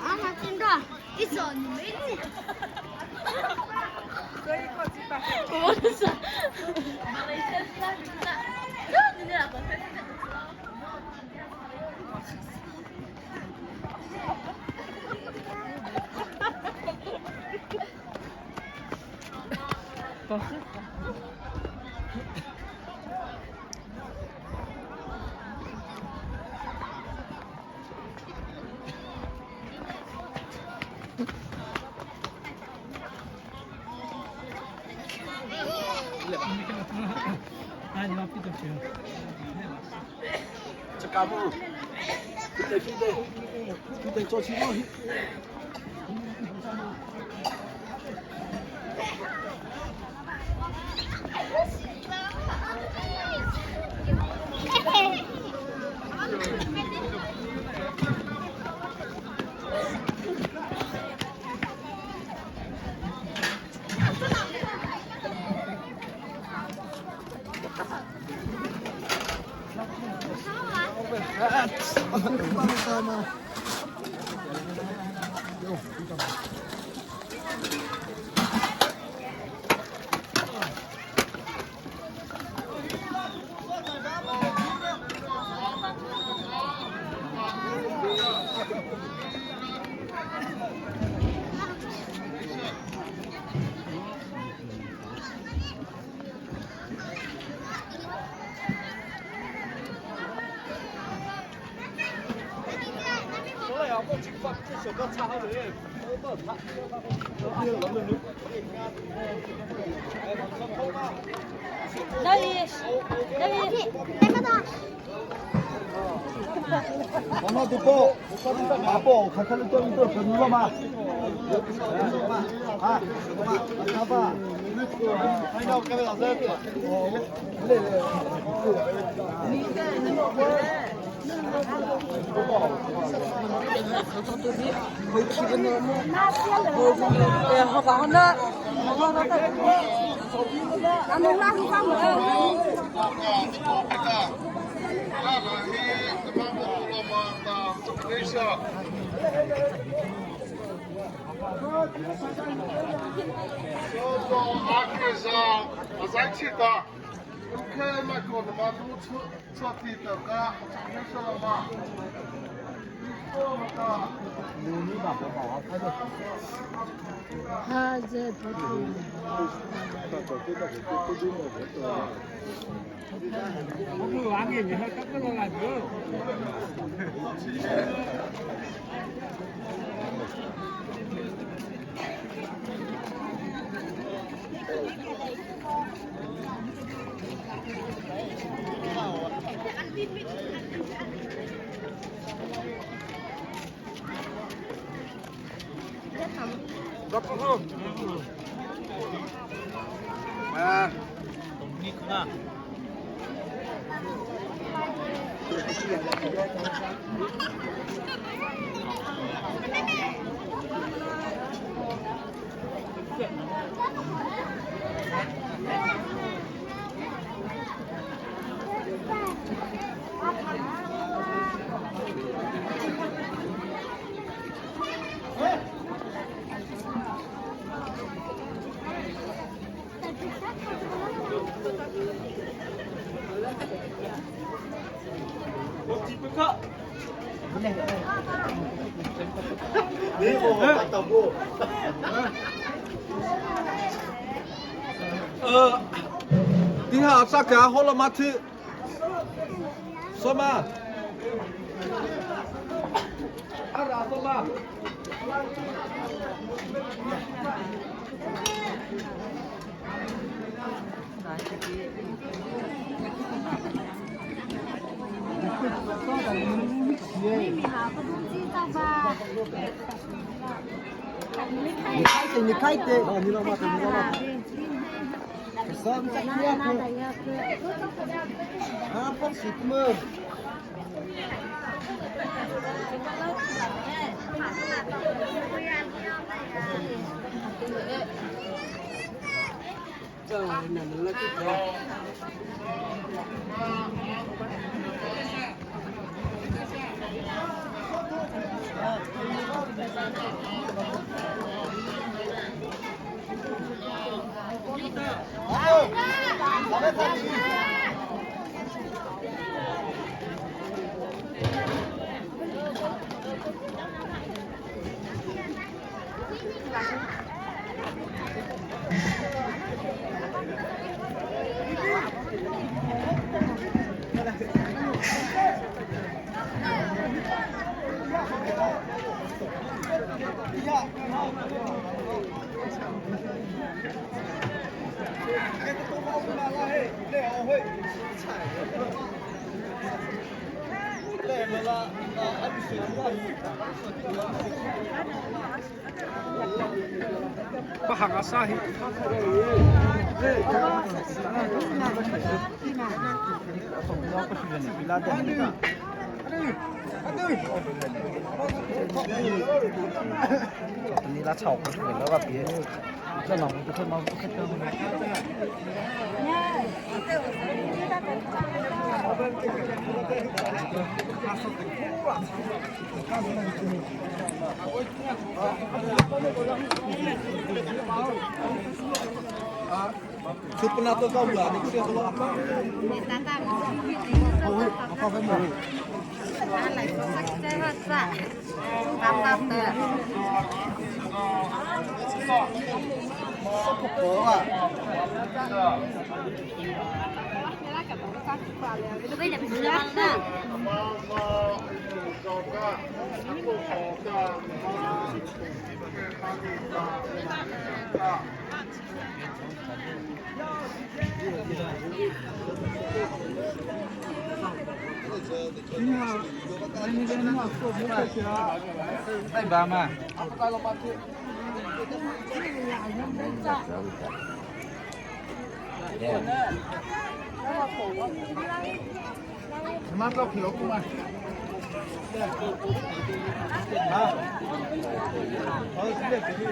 아마 찐다. 있어 언니 왜 있니? 모르겠어. Malaysia bisa. Ini apa? 아니 앞뒤도 없어요. 잠깐만. 그때 저 친구. 엄마 듣고 아빠 가까이 또 눌러봐. 아, 봐봐. 아이가 가면 안 돼. 그 왕이 왜 깎아가지고. 아, 있구나. 네이버 갔다고. đi học sao cả Holoma트. Soma. 알아, Soma. Nikaite. Nilamata. Kesam sakya. Apa sikme? Jangan nak lagi dah. bahang asahi.你那炒不出来，那个别这老不看不看灯。 Chụp nào tôi không là những cái đó apa? Apa benar? Alay ko sa Kapap na. Sabay na bisulang na. Ay ba ma? Mang lọc hiểu không ạ? Xin được cái gì?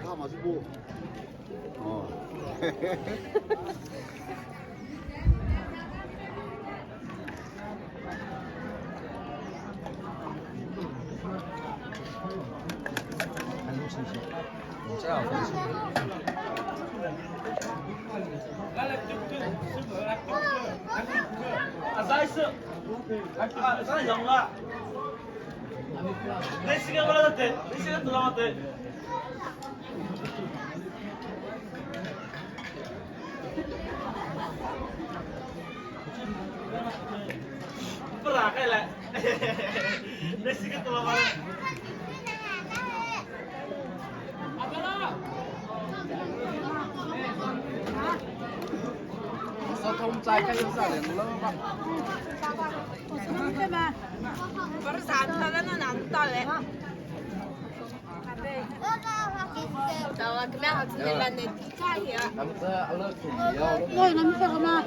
다 마시고. 사장님 정가. 4시간 걸렸대. 4시간 더 남았대. Berakal lah. 4시간 더 남았대. Sao thông trai cái dân sản lớn lắm. 바로 4차례는 안 따래. 나와 그냥 같은 일났네 차이야. 남자 알러 thì Rồi nó sợ mà.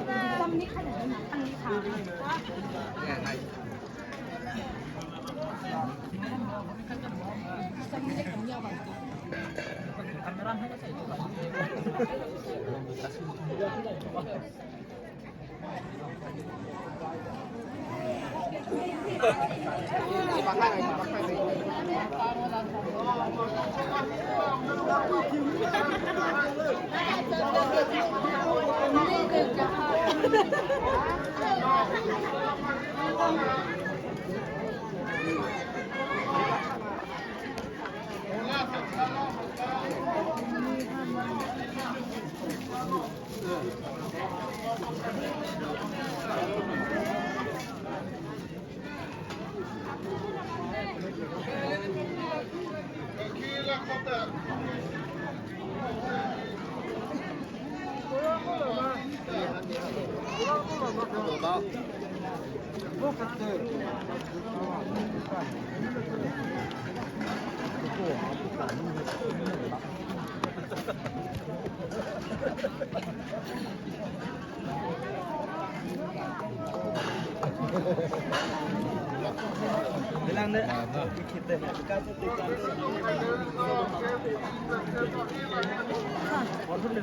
Makan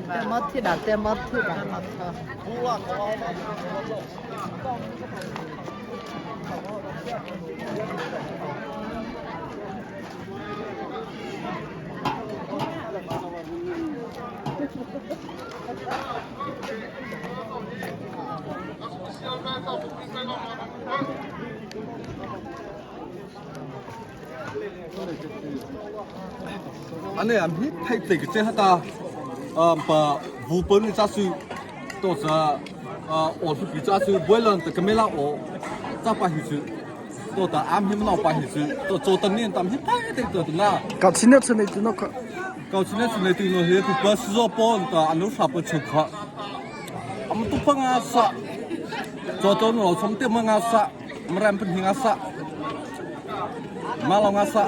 대머티다 대머티다 anh em hít thay tịch trên hata bà vụ bấn ra sư tổ giờ ở sự bị ra sư mỗi lần từ cái mấy lão ở ra bài hình sự tổ ta am hiểm nào bài hình sự tổ cho tân niên tầm hít thay tịch tổ na Cậu xin nước này tụi nó có. cậu chỉ nên xin lấy tiền rồi thì bớt số bốn ta anh lúc sắp bớt chụp họ ông tụi phăng asa cho tôi nó sống tiếp mang asa mà em phân hình asa mà lòng asa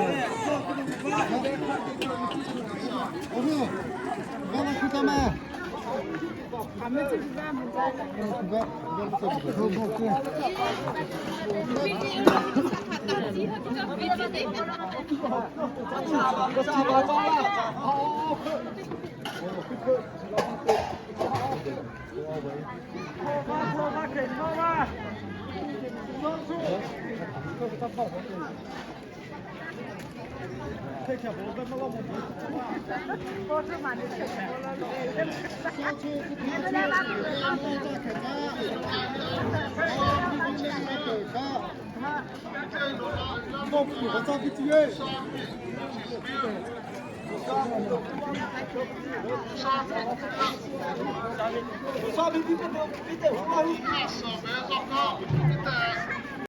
Sobe, fica,